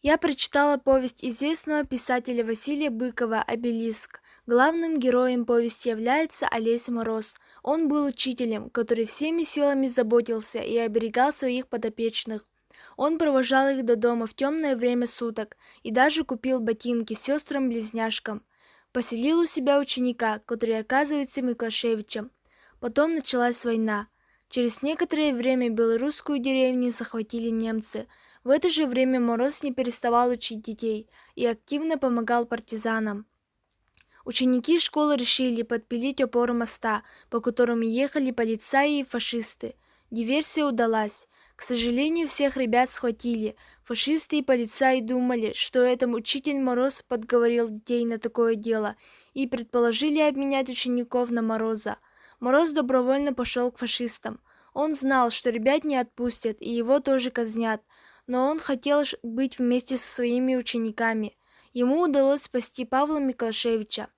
Я прочитала повесть известного писателя Василия Быкова «Обелиск». Главным героем повести является Олесь Мороз. Он был учителем, который всеми силами заботился и оберегал своих подопечных. Он провожал их до дома в темное время суток и даже купил ботинки сестрам-близняшкам. Поселил у себя ученика, который оказывается Миклашевичем. Потом началась война. Через некоторое время белорусскую деревню захватили немцы. В это же время Мороз не переставал учить детей и активно помогал партизанам. Ученики школы решили подпилить опору моста, по которому ехали полицаи и фашисты. Диверсия удалась. К сожалению, всех ребят схватили. Фашисты и полицаи думали, что это учитель Мороз подговорил детей на такое дело, и предположили обменять учеников на Мороза. Мороз добровольно пошел к фашистам. Он знал, что ребят не отпустят и его тоже казнят, но он хотел быть вместе со своими учениками. Ему удалось спасти Павла Миклашевича.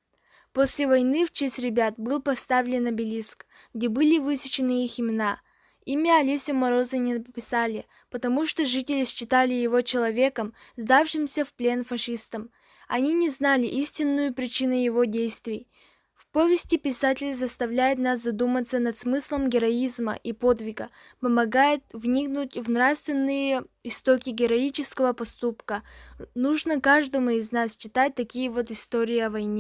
После войны в честь ребят был поставлен обелиск, где были высечены их имена. Имя Олеся Мороза не написали, потому что жители считали его человеком, сдавшимся в плен фашистам. Они не знали истинную причину его действий. В повести писатель заставляет нас задуматься над смыслом героизма и подвига, помогает вникнуть в нравственные истоки героического поступка. Нужно каждому из нас читать такие вот истории о войне.